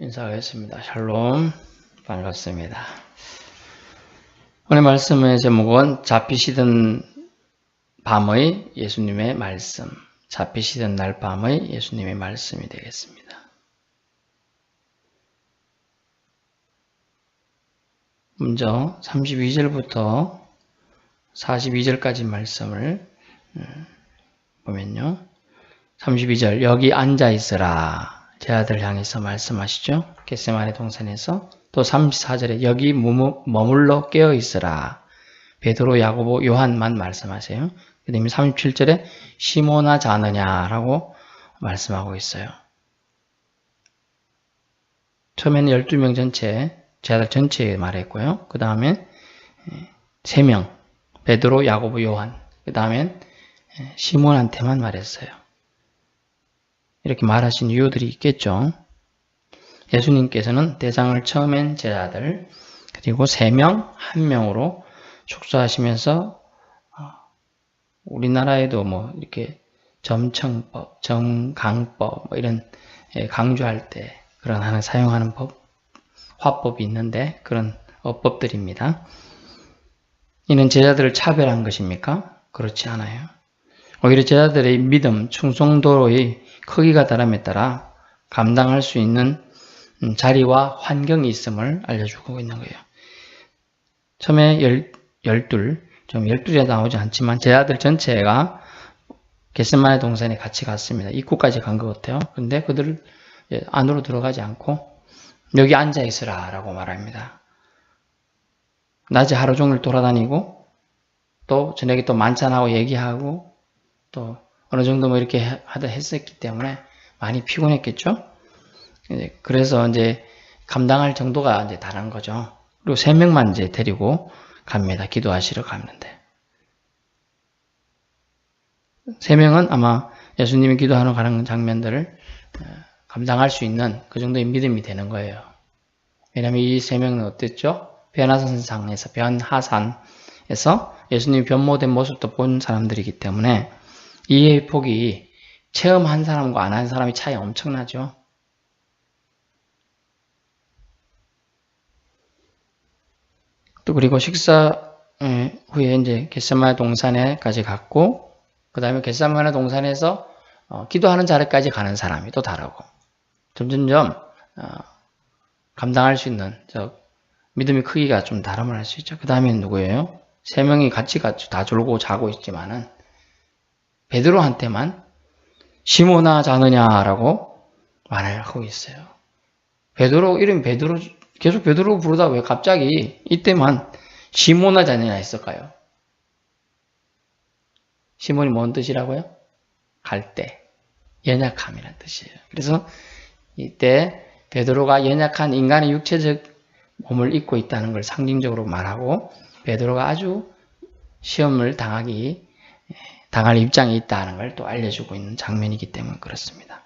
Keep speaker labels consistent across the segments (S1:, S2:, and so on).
S1: 인사하겠습니다. 샬롬, 반갑습니다. 오늘 말씀의 제목은 잡히시던 밤의 예수님의 말씀, 잡히시던 날 밤의 예수님의 말씀이 되겠습니다. 먼저 32절부터 42절까지 말씀을 보면요. 32절, 여기 앉아 있으라. 제 아들 향해서 말씀하시죠. 겟세마네 동산에서. 또 34절에 여기 머물러 깨어 있으라. 베드로, 야고보, 요한만 말씀하세요. 그 다음에 37절에 시몬아 자느냐라고 말씀하고 있어요. 처음에는 12명 전체, 제 아들 전체에 말했고요. 그 다음에 3명, 베드로, 야고보, 요한. 그 다음엔 시몬한테만 말했어요. 이렇게 말하신 이유들이 있겠죠. 예수님께서는 대상을 처음엔 제자들, 그리고 3명, 1명으로 축소하시면서 우리나라에도 이렇게 점청법, 정강법 이런 강조할 때 그런 하나 사용하는 법, 화법이 있는데 그런 어법들입니다. 이는 제자들을 차별한 것입니까? 그렇지 않아요. 오히려 제자들의 믿음, 충성도의 크기가 다름에 따라 감당할 수 있는 자리와 환경이 있음을 알려주고 있는 거예요. 처음에 12에 나오지 않지만 제자들 전체가 겟세마네 동산에 같이 갔습니다. 입구까지 간 것 같아요. 그런데 그들 안으로 들어가지 않고 여기 앉아 있으라 라고 말합니다. 낮에 하루 종일 돌아다니고 또 저녁에 또 만찬하고 얘기하고 또 어느 정도 이렇게 했었기 때문에 많이 피곤했겠죠? 그래서 이제 감당할 정도가 이제 다른 거죠. 그리고 3명만 이제 데리고 갑니다. 기도하시러 갔는데. 3명은 아마 예수님이 기도하러 가는 장면들을 감당할 수 있는 그 정도의 믿음이 되는 거예요. 왜냐하면 이 3명은 어땠죠? 변화산에서 예수님이 변모된 모습도 본 사람들이기 때문에 이해의 폭이 체험한 사람과 안 한 사람의 차이 엄청나죠. 또 그리고 식사 후에 이제 겟세마네 동산에까지 갔고 그 다음에 겟세마네 동산에서 기도하는 자리까지 가는 사람이 또 다르고 점점점 감당할 수 있는 믿음의 크기가 좀 다름을 할 수 있죠. 그 다음에 누구예요? 3명이 같이 다 졸고 자고 있지만은 베드로한테만 시몬아 자느냐라고 말을 하고 있어요. 베드로 이름 베드로 계속 베드로 부르다 왜 갑자기 이때만 시몬아 자느냐 했을까요? 시몬이 뭔 뜻이라고요? 갈대, 연약함이라는 뜻이에요. 그래서 이때 베드로가 연약한 인간의 육체적 몸을 입고 있다는 걸 상징적으로 말하고 베드로가 아주 시험을 당할 입장에 있다는 걸 또 알려주고 있는 장면이기 때문에 그렇습니다.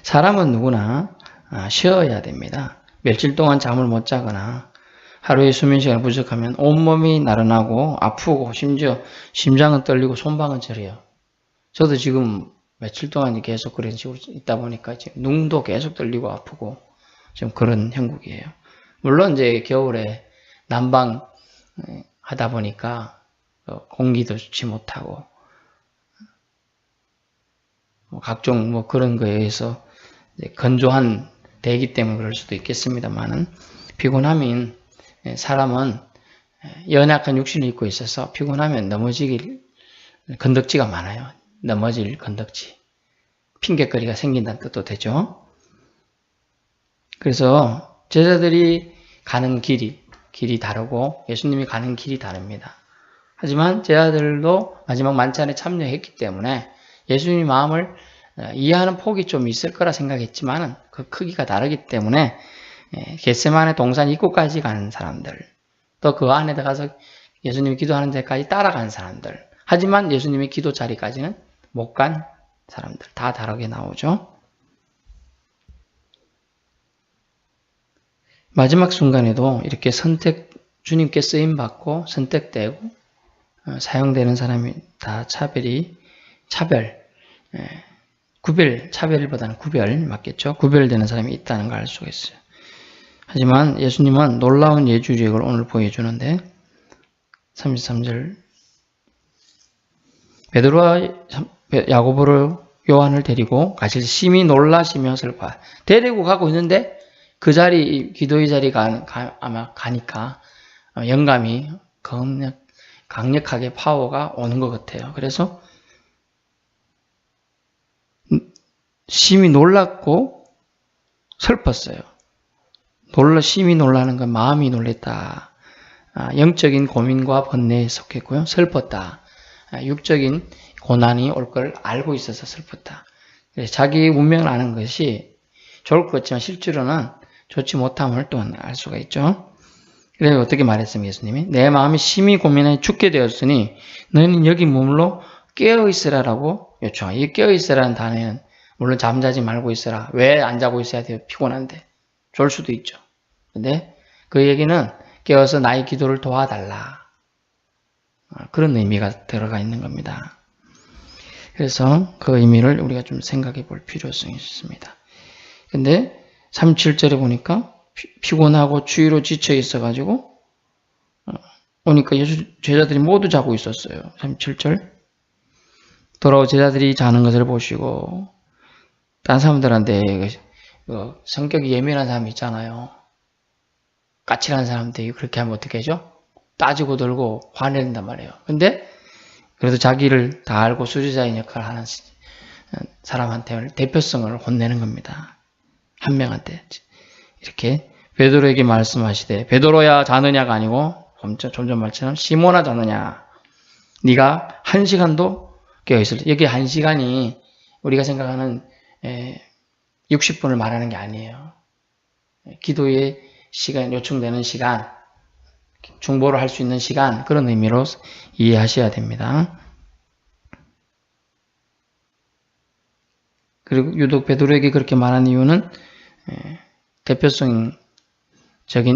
S1: 사람은 누구나 쉬어야 됩니다. 며칠 동안 잠을 못 자거나 하루에 수면 시간이 부족하면 온몸이 나른하고 아프고 심지어 심장은 떨리고 손방은 저려요. 저도 지금 며칠 동안 계속 그런 식으로 있다 보니까 지금 눈도 계속 떨리고 아프고 좀 그런 형국이에요. 물론 이제 겨울에 난방 하다 보니까 공기도 좋지 못하고 각종 그런 거에 의해서 건조한 대기 때문에 그럴 수도 있겠습니다만은 피곤함인 사람은 연약한 육신을 입고 있어서 피곤하면 넘어질 건덕지가 많아요. 넘어질 건덕지. 핑계거리가 생긴다는 뜻도 되죠. 그래서 제자들이 가는 길이 다르고 예수님이 가는 길이 다릅니다. 하지만 제자들도 마지막 만찬에 참여했기 때문에 예수님의 마음을 이해하는 폭이 좀 있을 거라 생각했지만 그 크기가 다르기 때문에 겟세마네 동산 입구까지 가는 사람들, 또 그 안에 들어가서 예수님이 기도하는 데까지 따라간 사람들, 하지만 예수님의 기도 자리까지는 못 간 사람들 다 다르게 나오죠. 마지막 순간에도 이렇게 주님께 쓰임받고 선택되고 사용되는 사람이 다 차별, 차별보다는 구별 맞겠죠? 구별되는 사람이 있다는 걸 알 수가 있어요. 하지만 예수님은 놀라운 예주력을 오늘 보여주는데 33절 베드로와 야고보를 요한을 데리고 가실 심히 놀라시며 슬퍼 데리고 가고 있는데 그 자리 기도의 자리가 아마 가니까 영감이 강력하게 파워가 오는 것 같아요. 그래서 심히 놀랐고 슬펐어요. 심히 놀라는 건 마음이 놀랬다. 영적인 고민과 번뇌에 속했고요. 슬펐다. 육적인 고난이 올 걸 알고 있어서 슬펐다. 자기의 운명을 아는 것이 좋을 것 같지만 실제로는 좋지 못함을 또 알 수가 있죠. 그래서 어떻게 말했습니까? 예수님이 내 마음이 심히 고민해 죽게 되었으니 너희는 여기 머물러 깨어있으라라고 요청하. 이 깨어있으라는 단어는 물론 잠자지 말고 있어라. 왜 안 자고 있어야 돼요? 피곤한데. 좋을 수도 있죠. 근데 그 얘기는 깨어서 나의 기도를 도와달라. 그런 의미가 들어가 있는 겁니다. 그래서 그 의미를 우리가 좀 생각해 볼 필요성이 있습니다. 근데 37절에 보니까 피곤하고 추위로 지쳐 있어가지고 오니까 예수 제자들이 모두 자고 있었어요. 37절 돌아오 제자들이 자는 것을 보시고 다른 사람들한테 성격이 예민한 사람 있잖아요. 까칠한 사람들이 그렇게 하면 어떻게 하죠? 따지고 들고 화낸단 말이에요. 근데 그래도 자기를 다 알고 수지자의 역할을 하는 사람한테 대표성을 혼내는 겁니다. 한 명한테 이렇게 베드로에게 말씀하시되 베드로야 자느냐가 아니고 점점 말처럼 시몬아 자느냐 네가 1시간도 깨어있을 여기 1시간이 우리가 생각하는 60분을 말하는 게 아니에요. 기도의 시간, 요청되는 시간, 중보를 할 수 있는 시간, 그런 의미로 이해하셔야 됩니다. 그리고 유독 베드로에게 그렇게 말한 이유는 대표성적인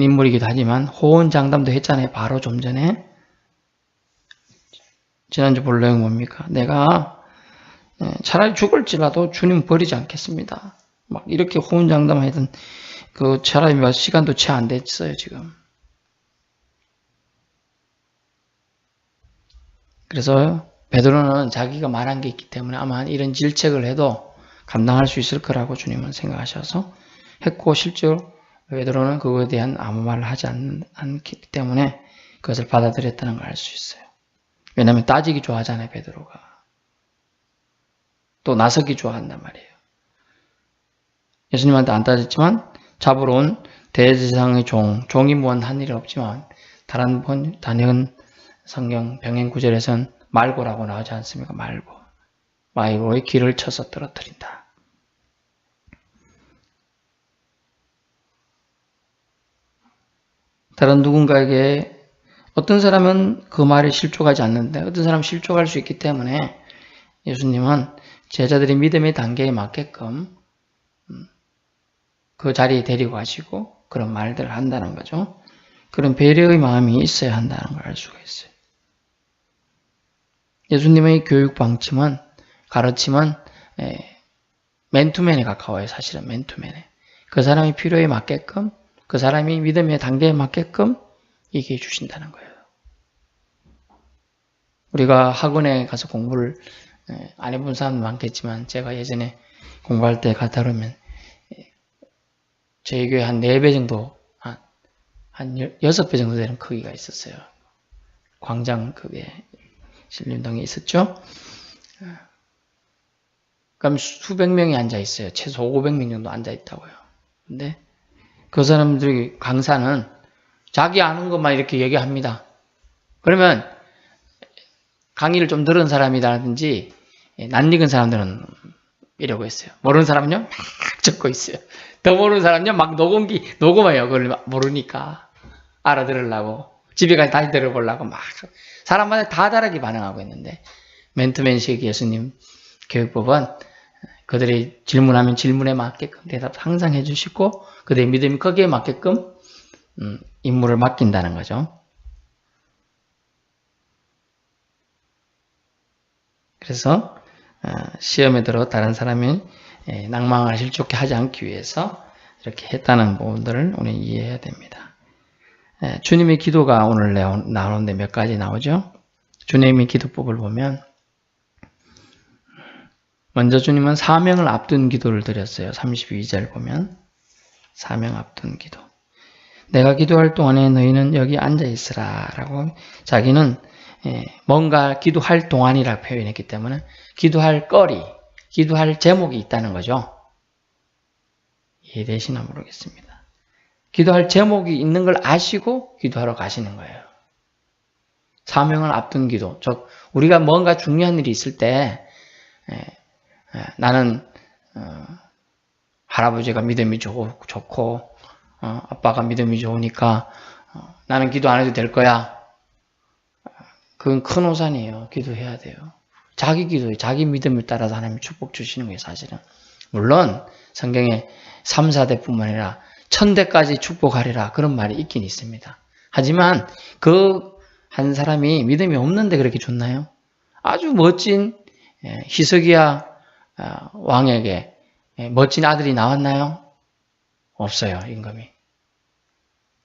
S1: 인물이기도 하지만 호언장담도 했잖아요. 바로 좀 전에. 지난주 볼 내용 뭡니까? 내가 차라리 죽을지라도 주님 버리지 않겠습니다. 막 이렇게 호언장담하던 그 차라리 몇 시간도 채 안 됐어요, 지금. 그래서 베드로는 자기가 말한 게 있기 때문에 아마 이런 질책을 해도 감당할 수 있을 거라고 주님은 생각하셔서 했고 실제로 베드로는 그거에 대한 아무 말을 하지 않기 때문에 그것을 받아들였다는 걸 알 수 있어요. 왜냐하면 따지기 좋아하잖아요, 베드로가. 또 나서기 좋아한단 말이에요. 예수님한테 안 따졌지만 잡으러 온 대제사장의 종이 뭔 한 일이 없지만 다른 성경 병행 구절에선 말고라고 나오지 않습니까? 말고의 길을 쳐서 떨어뜨린다. 다른 누군가에게 어떤 사람은 그 말에 실족하지 않는데 어떤 사람은 실족할 수 있기 때문에 예수님은 제자들이 믿음의 단계에 맞게끔 그 자리에 데리고 가시고 그런 말들을 한다는 거죠. 그런 배려의 마음이 있어야 한다는 걸 알 수가 있어요. 예수님의 교육 방침은 가르침은 맨투맨에 가까워요. 사실은 맨투맨에. 그 사람이 필요에 맞게끔 그 사람이 믿음의 단계에 맞게끔 얘기해 주신다는 거예요. 우리가 학원에 가서 공부를 안 해본 사람도 많겠지만 제가 예전에 공부할 때 갔다 그러면 저희 교회 한 4배 정도 한 6배 정도 되는 크기가 있었어요. 광장급의 신림동에 있었죠. 그럼 수백 명이 앉아 있어요. 최소 500명 정도 앉아 있다고요. 근데 그 사람들이 강사는 자기 아는 것만 이렇게 얘기합니다. 그러면 강의를 좀 들은 사람이라든지 낯익은 사람들은 이러고 있어요. 모르는 사람은요 막 적고 있어요. 더 모르는 사람은요 막 녹음해요. 그걸 모르니까 알아들으려고 집에 가서 다시 들어보려고 막 사람마다 다 다르게 반응하고 있는데 맨투맨식 예수님 교육법은 그들이 질문하면 질문에 맞게끔 대답 항상 해주시고 그들의 믿음이 거기에 맞게끔 임무를 맡긴다는 거죠. 그래서 시험에 들어 다른 사람이 낭망을 실족해 하지 않기 위해서 이렇게 했다는 부분들을 우리 이해해야 됩니다. 주님의 기도가 오늘 나오는데 몇 가지 나오죠? 주님의 기도법을 보면 먼저 주님은 사명을 앞둔 기도를 드렸어요. 32절 보면 사명 앞둔 기도. 내가 기도할 동안에 너희는 여기 앉아 있으라 라고 자기는 뭔가 기도할 동안이라고 표현했기 때문에 기도할 거리, 기도할 제목이 있다는 거죠. 이해되시나 모르겠습니다. 기도할 제목이 있는 걸 아시고 기도하러 가시는 거예요. 사명을 앞둔 기도. 즉 우리가 뭔가 중요한 일이 있을 때 나는 할아버지가 믿음이 좋고 아빠가 믿음이 좋으니까 나는 기도 안 해도 될 거야. 그건 큰 오산이에요. 기도해야 돼요. 자기 기도에 자기 믿음에 따라서 하나님이 축복 주시는 거예요. 사실은. 물론 성경에 3, 4대뿐만 아니라 1000대까지 축복하리라 그런 말이 있긴 있습니다. 하지만 그 한 사람이 믿음이 없는데 그렇게 좋나요? 아주 멋진 히스기야 왕에게 멋진 아들이 나왔나요? 없어요. 임금이.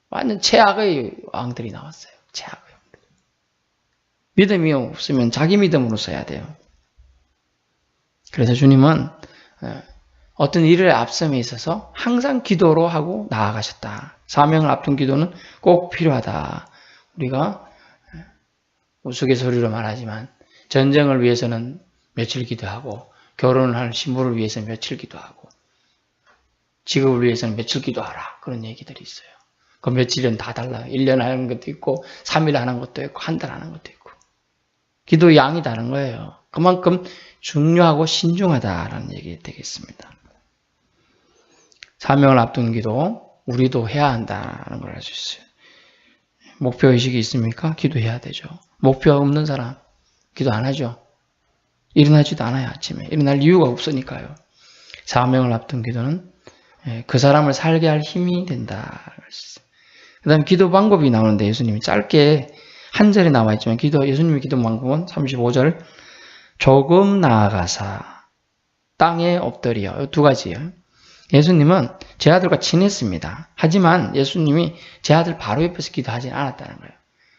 S1: 완전 최악의 왕들이 나왔어요. 최악의 왕들. 믿음이 없으면 자기 믿음으로 써야 돼요. 그래서 주님은 어떤 일을 앞섬에 있어서 항상 기도로 하고 나아가셨다. 사명을 앞둔 기도는 꼭 필요하다. 우리가 우스갯소리로 말하지만 전쟁을 위해서는 며칠 기도하고 결혼을 할 신부를 위해서 며칠 기도하고 직업을 위해서는 며칠 기도하라. 그런 얘기들이 있어요. 그 며칠은 다 달라요. 1년 하는 것도 있고 3일 하는 것도 있고 한 달 하는 것도 있고 기도 양이 다른 거예요. 그만큼 중요하고 신중하다라는 얘기 되겠습니다. 사명을 앞둔 기도 우리도 해야 한다는 걸 알 수 있어요. 목표의식이 있습니까? 기도해야 되죠. 목표가 없는 사람 기도 안 하죠. 일어나지도 않아요. 아침에. 일어날 이유가 없으니까요. 사명을 앞둔 기도는 그 사람을 살게 할 힘이 된다. 그 다음에 기도 방법이 나오는데 예수님이 짧게 한 절에 나와 있지만 예수님의 기도 방법은 35절 조금 나아가사 땅에 엎드려 두 가지예요. 예수님은 제 아들과 친했습니다. 하지만 예수님이 제 아들 바로 옆에서 기도하지 않았다는 거예요.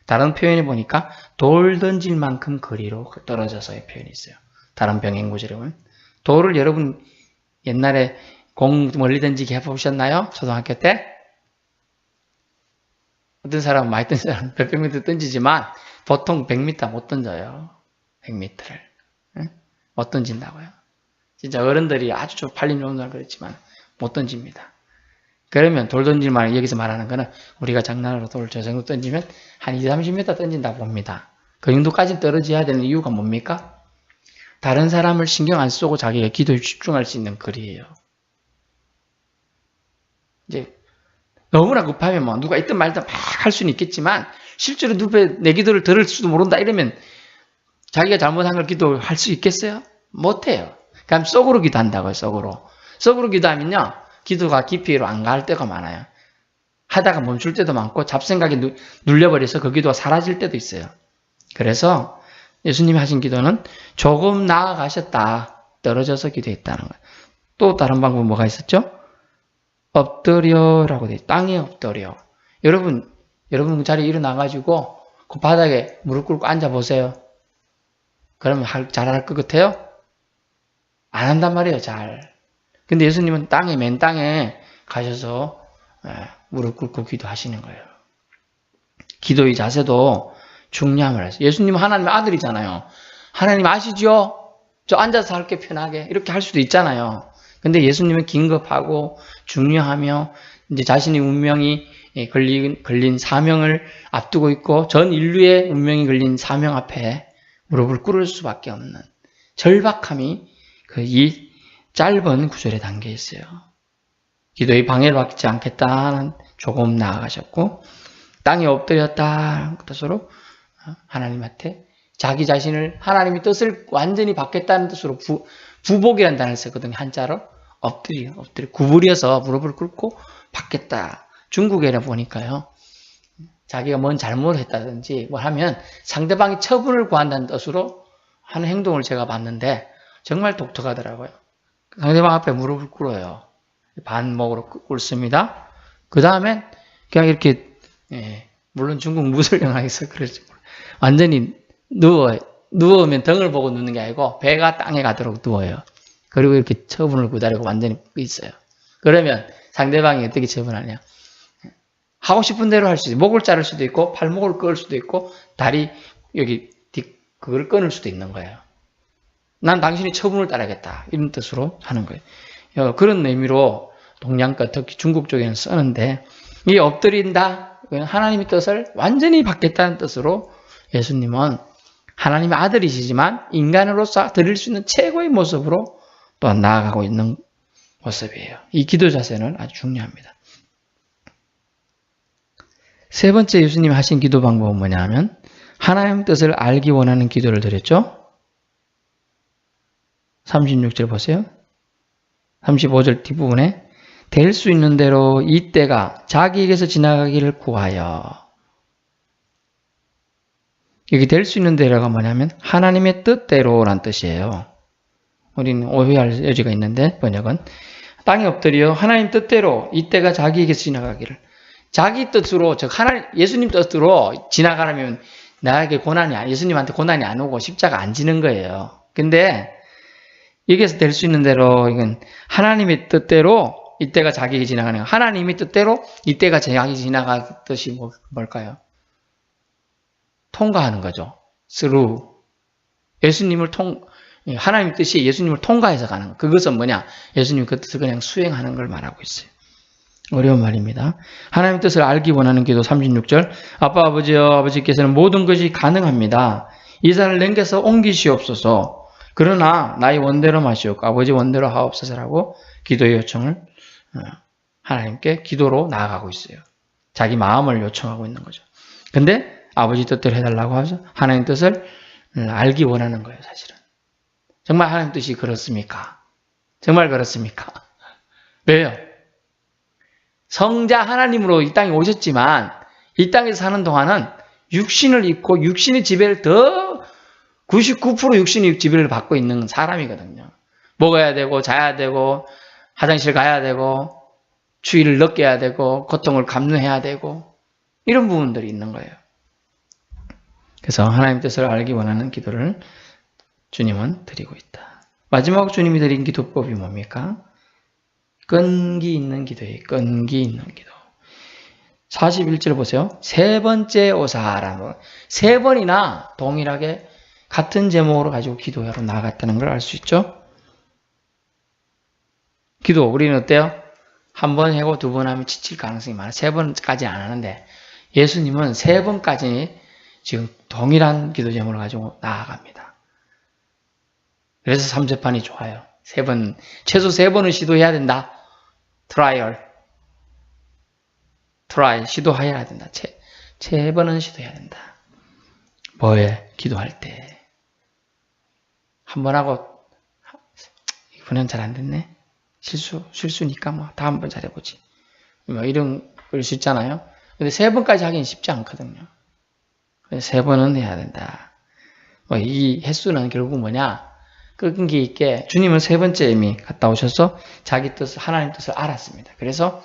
S1: 다른 표현에 보니까 돌 던질 만큼 거리로 떨어져서의 표현이 있어요. 다른 병행 구절에 보면 돌을 여러분 옛날에 공 멀리 던지기 해보셨나요? 초등학교 때? 어떤 사람은 많이 던지는 사람은 몇백 미터 던지지만 보통 100m 못 던져요. 100m를. 못 던진다고요. 진짜 어른들이 아주 쪽팔린 정도는 그렇지만 못 던집니다. 그러면 돌 던질 말 여기서 말하는 거는 우리가 장난으로 돌 저 정도 던지면 한 20, 30m 던진다 봅니다. 그 정도까지 떨어져야 되는 이유가 뭡니까? 다른 사람을 신경 안 쓰고 자기가 기도에 집중할 수 있는 거리예요. 이제 너무나 급하면 뭐 누가 있든 말든 막 할 수는 있겠지만 실제로 내 기도를 들을 수도 모른다 이러면 자기가 잘못한 걸 기도할 수 있겠어요? 못해요. 그럼 속으로 기도한다고요. 속으로 기도하면요. 기도가 깊이로 안 갈 때가 많아요. 하다가 멈출 때도 많고 잡생각이 눌려버려서 그 기도가 사라질 때도 있어요. 그래서 예수님이 하신 기도는 조금 나아가셨다. 떨어져서 기도했다는 거예요. 또 다른 방법은 뭐가 있었죠? 엎드려라고 돼 있어요. 땅에 엎드려. 여러분 자리에 일어나가지고 그 바닥에 무릎 꿇고 앉아보세요. 그러면 잘할 것 같아요? 안 한단 말이에요. 잘. 근데 예수님은 맨 땅에 가셔서 무릎 꿇고 기도하시는 거예요. 기도의 자세도 중요함을 하세요. 예수님은 하나님의 아들이잖아요. 하나님 아시죠? 저 앉아서 할게 편하게 이렇게 할 수도 있잖아요. 근데 예수님은 긴급하고 중요하며 이제 자신의 운명이 걸린 사명을 앞두고 있고 전 인류의 운명이 걸린 사명 앞에 무릎을 꿇을 수밖에 없는 절박함이 이 짧은 구절에 담겨 있어요. 기도의 방해를 받지 않겠다는 조금 나아가셨고 땅에 엎드렸다는 뜻으로 하나님한테 자기 자신을 하나님의 뜻을 완전히 받겠다는 뜻으로 부복이라는 단어를 썼거든요. 한자로 엎드려 구부려서 무릎을 꿇고 받겠다. 중국에는 보니까요. 자기가 뭔 잘못을 했다든지 뭘 하면 상대방이 처분을 구한다는 뜻으로 하는 행동을 제가 봤는데 정말 독특하더라고요. 상대방 앞에 무릎을 꿇어요. 반목으로 꿇습니다. 그 다음엔 그냥 이렇게, 물론 중국 무술영화에서 그렇지. 완전히 누우면 등을 보고 눕는 게 아니고 배가 땅에 가도록 누워요. 그리고 이렇게 처분을 기다리고 완전히 있어요. 그러면 상대방이 어떻게 처분하냐. 하고 싶은 대로 할 수 있어요. 목을 자를 수도 있고 팔목을 끌 수도 있고 다리 여기 그걸 끊을 수도 있는 거예요. 난 당신이 처분을 따르겠다. 이런 뜻으로 하는 거예요. 그런 의미로 동양과 특히 중국 쪽에는 쓰는데 이 엎드린다. 하나님의 뜻을 완전히 받겠다는 뜻으로 예수님은 하나님의 아들이시지만 인간으로서 드릴 수 있는 최고의 모습으로 또 나아가고 있는 모습이에요. 이 기도 자세는 아주 중요합니다. 세 번째 예수님이 하신 기도 방법은 뭐냐면 하나님의 뜻을 알기 원하는 기도를 드렸죠. 36절 보세요. 35절 뒷부분에 될 수 있는 대로 이때가 자기에게서 지나가기를 구하여. 여기 될 수 있는 대로가 뭐냐면 하나님의 뜻대로란 뜻이에요. 우리는 오해할 여지가 있는데 번역은 땅에 엎드려 하나님 뜻대로 이때가 자기에게서 지나가기를. 자기 뜻으로 즉 하나님 예수님 뜻으로 지나가려면 나에게 예수님한테 고난이 안 오고 십자가 안 지는 거예요. 근데 여기에서 될 수 있는 대로 이건 하나님의 뜻대로 이때가 자기에게 지나가는 거. 하나님의 뜻대로 이때가 자기에게 지나가듯이 뭘까요? 통과하는 거죠. through. 하나님의 뜻이 예수님을 통과해서 가는 거. 그것은 뭐냐? 예수님 그 뜻을 그냥 수행하는 걸 말하고 있어요. 어려운 말입니다. 하나님의 뜻을 알기 원하는 기도 36절. 아빠 아버지여 아버지께서는 모든 것이 가능합니다. 이 산을 넘겨서 옮기시옵소서. 그러나 나의 원대로 마시옵고 아버지 원대로 하옵소서라고 기도의 요청을 하나님께 기도로 나아가고 있어요. 자기 마음을 요청하고 있는 거죠. 근데 아버지 뜻대로 해달라고 하죠. 하나님 뜻을 알기 원하는 거예요. 사실은. 정말 하나님 뜻이 그렇습니까? 정말 그렇습니까? 왜요? 성자 하나님으로 이 땅에 오셨지만 이 땅에서 사는 동안은 육신을 입고 육신의 지배를 99% 육신의 지배를 받고 있는 사람이거든요. 먹어야 되고 자야 되고 화장실 가야 되고 추위를 느껴야 되고 고통을 감내해야 되고 이런 부분들이 있는 거예요. 그래서 하나님 뜻을 알기 원하는 기도를 주님은 드리고 있다. 마지막 주님이 드린 기도법이 뭡니까? 끈기 있는 기도예요. 끈기 있는 기도. 41절 보세요. 세 번째 오사라는 세 번이나 동일하게 같은 제목으로 가지고 기도하러 나아갔다는 걸 알 수 있죠. 기도 우리는 어때요? 한 번 하고 두 번 하면 지칠 가능성이 많아요. 세 번까지 안 하는데 예수님은 세 번까지 지금 동일한 기도 제목을 가지고 나아갑니다. 그래서 3재판이 좋아요. 최소 세 번은 시도해야 된다. 트라이, 시도해야 된다. 세 번은 시도해야 된다. 뭐에? 기도할 때. 한 번 하고, 이번엔 잘 안 됐네? 실수니까 뭐, 다음번 잘해보지. 뭐, 이런 걸 수 있잖아요. 근데 세 번까지 하기는 쉽지 않거든요. 세 번은 해야 된다. 뭐, 이 횟수는 결국 뭐냐? 끈기 있게 주님은 세 번째 이미 갔다 오셔서 자기 뜻을 하나님 뜻을 알았습니다. 그래서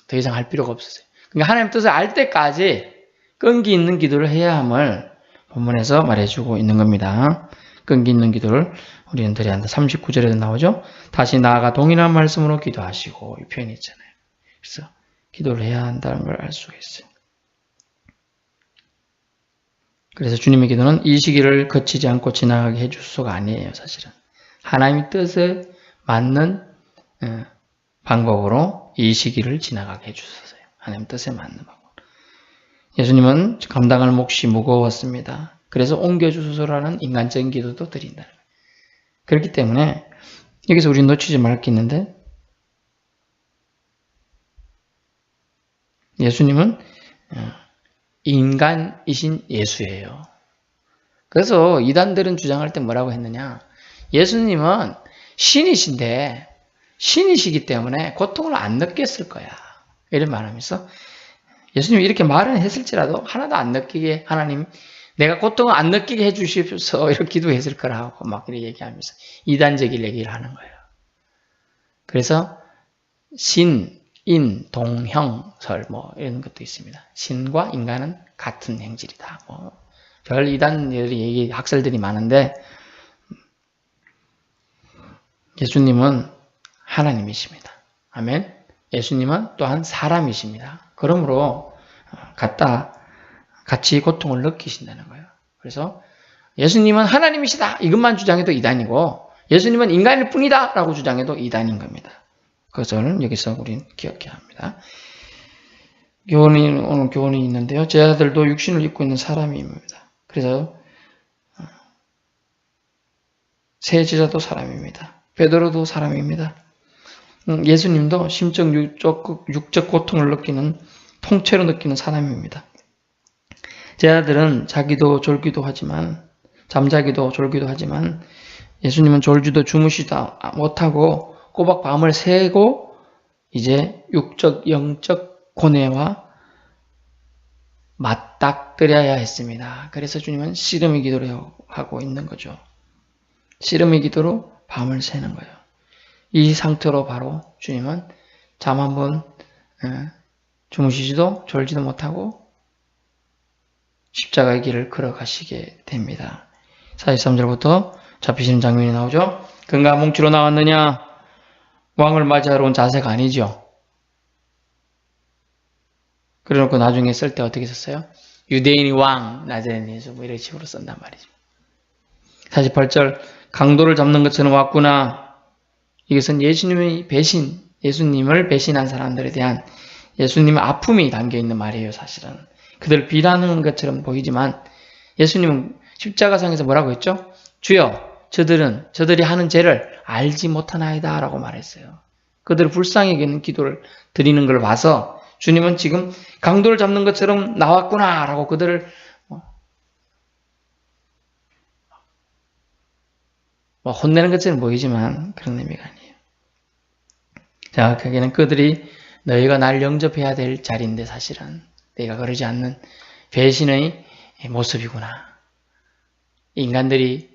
S1: 더 이상 할 필요가 없었어요. 그러니까 하나님 뜻을 알 때까지 끈기 있는 기도를 해야 함을 본문에서 말해주고 있는 겁니다. 끈기 있는 기도를 우리는 드려야 한다. 39절에도 나오죠. 다시 나아가 동일한 말씀으로 기도하시고 이 표현이 있잖아요. 그래서 기도를 해야 한다는 걸 알 수가 있어요. 그래서 주님의 기도는 이 시기를 거치지 않고 지나가게 해주소서가 아니에요. 사실은 하나님의 뜻에 맞는 방법으로 이 시기를 지나가게 해주소서요. 하나님 뜻에 맞는 방법. 예수님은 감당할 몫이 무거웠습니다. 그래서 옮겨주소서라는 인간적인 기도도 드린다는 거예요. 그렇기 때문에 여기서 우리 놓치지 말 게 있는데 예수님은 인간이신 예수예요. 그래서 이단들은 주장할 때 뭐라고 했느냐? 예수님은 신이신데 신이시기 때문에 고통을 안 느꼈을 거야. 이런 말하면서 예수님이 이렇게 말은 했을지라도 하나도 안 느끼게 하나님 내가 고통을 안 느끼게 해주십시오. 이렇게 기도했을 거라고 막 이렇게 얘기하면서 이단적인 얘기를 하는 거예요. 그래서 신, 인, 동, 형, 설 뭐 이런 것도 있습니다. 신과 인간은 같은 행질이다. 뭐 별 이단들이 얘기 학설들이 많은데 예수님은 하나님이십니다. 아멘. 예수님은 또한 사람이십니다. 그러므로 같이 고통을 느끼신다는 거예요. 그래서 예수님은 하나님이시다 이것만 주장해도 이단이고 예수님은 인간일 뿐이다 라고 주장해도 이단인 겁니다. 그것을 여기서 우리는 기억해야 합니다. 오늘 교훈이 있는데요. 제자들도 육신을 입고 있는 사람입니다. 그래서 세 제자도 사람입니다. 베드로도 사람입니다. 예수님도 심적 육적 고통을 느끼는 통째로 느끼는 사람입니다. 제자들은 자기도 졸기도 하지만 잠자기도 졸기도 하지만 예수님은 졸지도 주무시다 못하고 꼬박 밤을 새고 이제 육적 영적 고뇌와 맞닥뜨려야 했습니다. 그래서 주님은 씨름의 기도를 하고 있는 거죠. 씨름의 기도로 밤을 새는 거예요. 이 상태로 바로 주님은 잠 한번 주무시지도 졸지도 못하고 십자가의 길을 걸어가시게 됩니다. 43절부터 잡히시는 장면이 나오죠. 금과 몽치로 나왔느냐? 왕을 맞이하러 온 자세가 아니죠. 그래놓고 나중에 쓸 때 어떻게 썼어요? 유대인이 왕, 나자렛 예수 뭐 이런 식으로 쓴단 말이죠. 48절 강도를 잡는 것처럼 왔구나. 이것은 예수님의 배신, 예수님을 배신한 사람들에 대한 예수님의 아픔이 담겨있는 말이에요. 사실은. 그들을 비난하는 것처럼 보이지만 예수님은 십자가상에서 뭐라고 했죠? 주여 저들이 하는 죄를 알지 못하나이다 라고 말했어요. 그들을 불쌍히 여기는 기도를 드리는 걸 봐서 주님은 지금 강도를 잡는 것처럼 나왔구나 라고 그들을 혼내는 것처럼 보이지만 그런 의미가 아니에요. 자, 거기는 그들이 너희가 날 영접해야 될 자리인데 사실은 내가 그러지 않는 배신의 모습이구나. 인간들이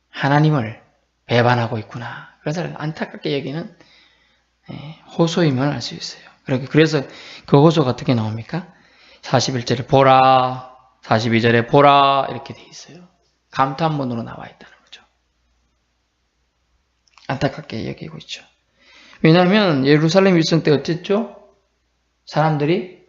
S1: 하나님을 배반하고 있구나. 그래서 안타깝게 여기는 호소임을 알 수 있어요. 그래서 그 호소가 어떻게 나옵니까? 41절에 보라, 42절에 보라 이렇게 돼 있어요. 감탄문으로 나와 있다는 거죠. 안타깝게 여기고 있죠. 왜냐하면 예루살렘 일성 때 어땠죠? 사람들이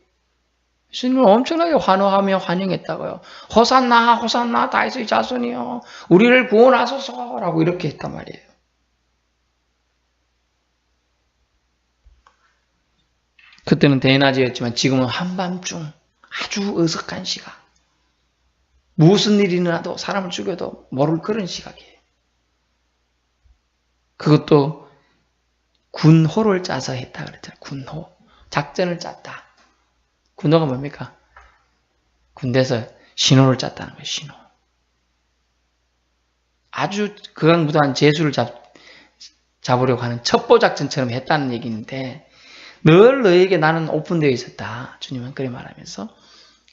S1: 예수님을 엄청나게 환호하며 환영했다고요. 호산나 호산나 다윗의 자손이요 우리를 구원하소서 라고 이렇게 했단 말이에요. 그때는 대낮이었지만 지금은 한밤중 아주 어석한 시각. 무슨 일이 일어나도 사람을 죽여도 모를 그런 시각이에요. 그것도 군호를 짜서 했다 그랬잖아요. 군호. 작전을 짰다. 군호가 뭡니까? 군대에서 신호를 짰다는 거예요. 신호. 아주 극악무도한 죄수를 잡으려고 하는 첩보작전처럼 했다는 얘기인데 늘 너에게 나는 오픈되어 있었다. 주님은 그래 말하면서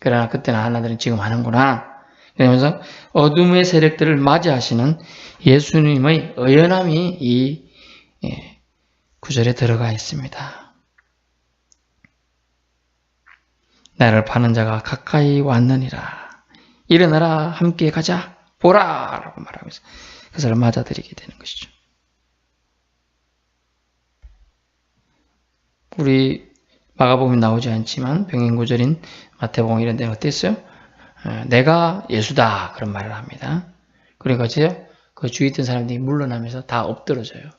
S1: 그러나 그때는 하나들은 지금 하는구나. 그러면서 어둠의 세력들을 맞이하시는 예수님의 의연함이 이 구절에 들어가 있습니다. 나를 파는 자가 가까이 왔느니라. 일어나라 함께 가자 보라 라고 말하면서 그것을 맞아들이게 되는 것이죠. 우리 마가복음에 나오지 않지만 병행구절인 마태복음 이런 데는 어땠어요? 내가 예수다 그런 말을 합니다. 그리고 그 주위에 있던 사람들이 물러나면서 다 엎드러져요.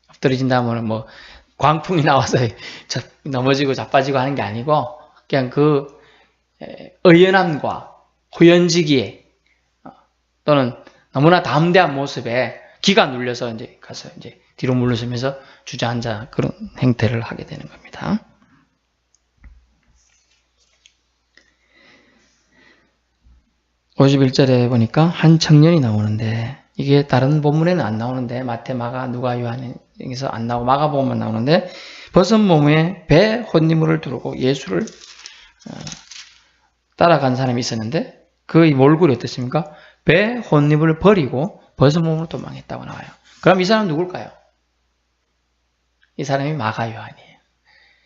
S1: 엎드러진 다음에는 뭐 광풍이 나와서 넘어지고 자빠지고 하는 게 아니고 그냥 그 의연함과 호연지기에 또는 너무나 담대한 모습에 기가 눌려서 이제 가서 이제 뒤로 물러서면서 주저앉아 그런 행태를 하게 되는 겁니다. (51절에) 보니까 한 청년이 나오는데 이게 다른 본문에는 안 나오는데 마태, 마가, 누가, 요한에서 안 나오고 마가복음만 나오는데 벗은 몸에 배 혼니물을 두르고 예수를 따라간 사람이 있었는데 그의 몰골이 어떻습니까? 배 혼입을 버리고 벗은 몸으로 도망했다고 나와요. 그럼 이 사람 누굴까요? 이 사람이 마가 요한이에요.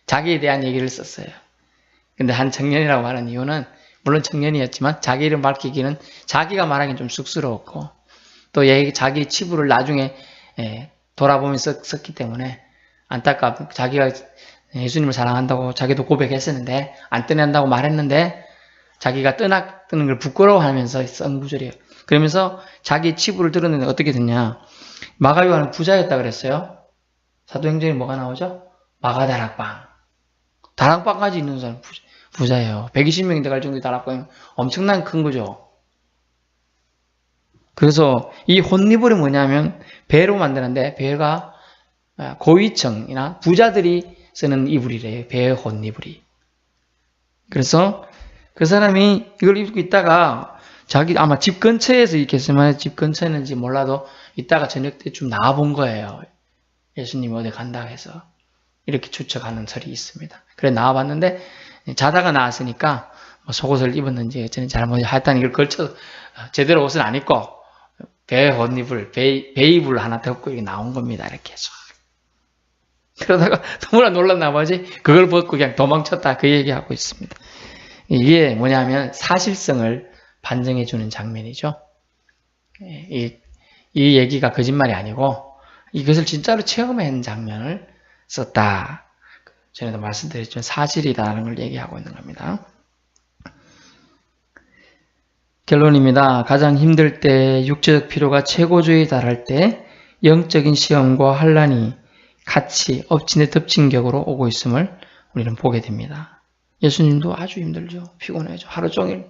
S1: 자기에 대한 얘기를 썼어요. 근데 한 청년이라고 하는 이유는 물론 청년이었지만 자기 이름 밝히기는 자기가 말하기는 좀 쑥스러웠고 또 자기 치부를 나중에 돌아보면서 썼기 때문에 안타깝고 자기가 예수님을 사랑한다고 자기도 고백했었는데 안 떠난다고 말했는데 자기가 떠나는 걸 부끄러워하면서 쓴 구절이에요. 그러면서 자기 치부를 드러내는데 어떻게 됐냐. 마가 요한은 부자였다 그랬어요. 사도행전에 뭐가 나오죠? 마가 다락방. 다락방까지 있는 사람 부자예요. 120명이 들어갈 정도의 다락방이면 엄청난 큰 거죠. 그래서 이 혼리불이 뭐냐면 배로 만드는데 배가 고위층이나 부자들이 쓰는 이불이래요. 배의 혼리불이. 그래서 그 사람이 이걸 입고 있다가 자기 아마 집 근처에서 있겠지만 집 근처였는지 몰라도 이따가 저녁 때쯤 나와본 거예요. 예수님 어디 간다 해서 이렇게 추측하는 설이 있습니다. 그래 나와봤는데 자다가 나왔으니까 속옷을 입었는지 어쩌는지 잘못 하여튼 이걸 걸쳐 제대로 옷을 안 입고 배 혼입을 베이블 하나 덮고 이렇게 나온 겁니다. 이렇게 해서 그러다가 너무나 놀랐나 보지 그걸 벗고 그냥 도망쳤다 그 얘기하고 있습니다. 이게 뭐냐면 사실성을 반증해 주는 장면이죠. 이 얘기가 거짓말이 아니고 이것을 진짜로 체험한 장면을 썼다. 전에도 말씀드렸지만 사실이다라는 걸 얘기하고 있는 겁니다. 결론입니다. 가장 힘들 때 육체적 피로가 최고조에 달할 때 영적인 시험과 환난이 같이 엎친 데 덮친 격으로 오고 있음을 우리는 보게 됩니다. 예수님도 아주 힘들죠. 피곤해죠. 하루 종일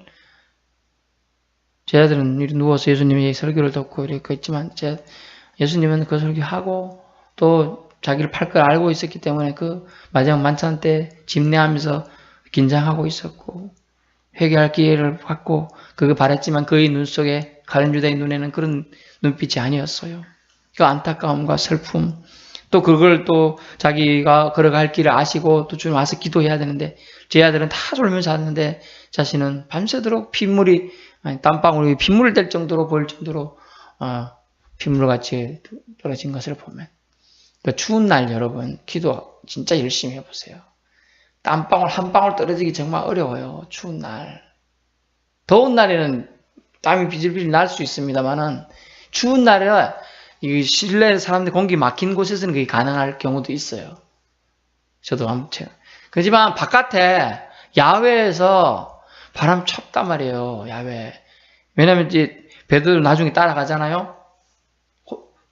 S1: 제 아들은 누워서 예수님의 설교를 듣고 이렇게 있지만 예수님은 그 설교하고 또 자기를 팔 걸 알고 있었기 때문에 그 마지막 만찬 때 집례하면서 긴장하고 있었고 회개할 기회를 받고 그거 바랬지만 그의 눈 속에 가룟 유다의 눈에는 그런 눈빛이 아니었어요. 그 안타까움과 슬픔 또 그걸 또 자기가 걸어갈 길을 아시고 또 주님 와서 기도해야 되는데 제 아들은 다 졸면서 잤는데 자신은 밤새도록 땀방울이 핏물 될 정도로 보일 정도로 핏물같이 떨어진 것을 보면 그 추운 날 여러분 기도 진짜 열심히 해보세요. 땀방울 한 방울 떨어지기 정말 어려워요. 추운 날. 더운 날에는 땀이 비질비질 날 수 있습니다만은 추운 날에는 이 실내 사람들 공기 막힌 곳에서는 그게 가능할 경우도 있어요. 저도 아무튼. 그렇지만 바깥에 야외에서 바람 춥단 말이에요. 야외. 왜냐면 이제 배들 나중에 따라가잖아요.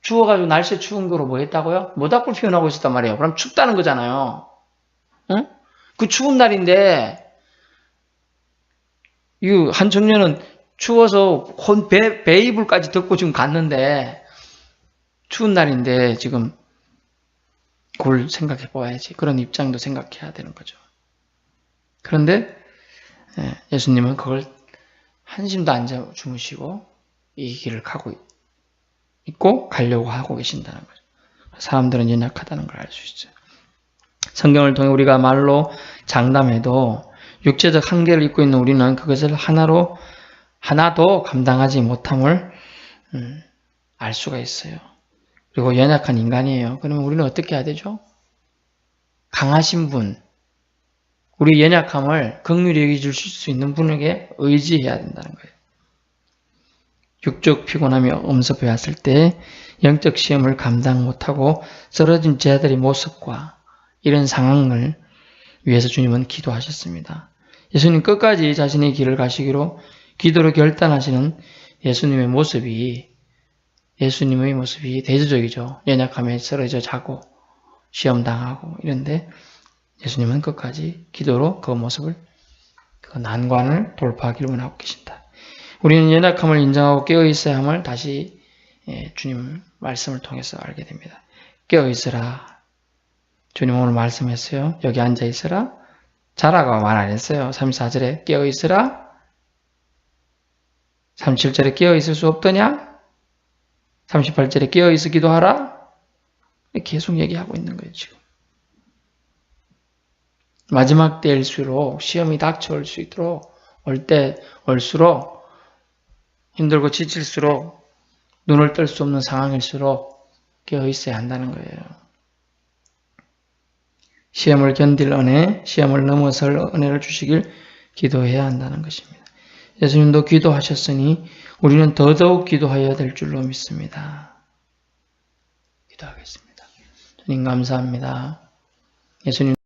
S1: 추워가지고 날씨 추운 거로 뭐 했다고요? 모닥불 피워나고 있었단 말이에요. 그럼 춥다는 거잖아요. 응? 그 추운 날인데 이 한 청년은 추워서 배 이불까지 덮고 지금 갔는데 추운 날인데 지금 그걸 생각해 봐야지. 그런 입장도 생각해야 되는 거죠. 그런데 예수님은 그걸 한심도 안 주무시고 이 길을 가고 있고 가려고 하고 계신다는 거죠. 사람들은 연약하다는 걸 알 수 있어요. 성경을 통해 우리가 말로 장담해도 육체적 한계를 입고 있는 우리는 그것을 하나도 감당하지 못함을 알 수가 있어요. 그리고 연약한 인간이에요. 그러면 우리는 어떻게 해야 되죠? 강하신 분, 우리 연약함을 긍휼히 여겨주실 수 있는 분에게 의지해야 된다는 거예요. 육적 피곤함이 엄습해왔을 때 영적 시험을 감당 못하고 쓰러진 제자들의 모습과 이런 상황을 위해서 주님은 기도하셨습니다. 예수님 끝까지 자신의 길을 가시기로 기도로 결단하시는 예수님의 모습이 대조적이죠. 연약함에 쓰러져 자고 시험당하고 이런데 예수님은 끝까지 기도로 그 모습을 그 난관을 돌파하기를 원하고 계신다. 우리는 연약함을 인정하고 깨어있어야 함을 다시 주님 말씀을 통해서 알게 됩니다. 깨어있으라. 주님 오늘 말씀했어요. 여기 앉아있으라. 자라고 말 안 했어요. 34절에 깨어있으라. 37절에 깨어있을 수 없더냐? 38절에 깨어있어 기도하라. 계속 얘기하고 있는 거예요. 지금. 마지막 때일수록 시험이 닥쳐올 수 있도록 올 때 올수록 힘들고 지칠수록 눈을 뜰 수 없는 상황일수록 깨어 있어야 한다는 거예요. 시험을 견딜 은혜, 시험을 넘어설 은혜를 주시길 기도해야 한다는 것입니다. 예수님도 기도하셨으니 우리는 더더욱 기도해야 될 줄로 믿습니다. 기도하겠습니다. 주님 감사합니다. 예수님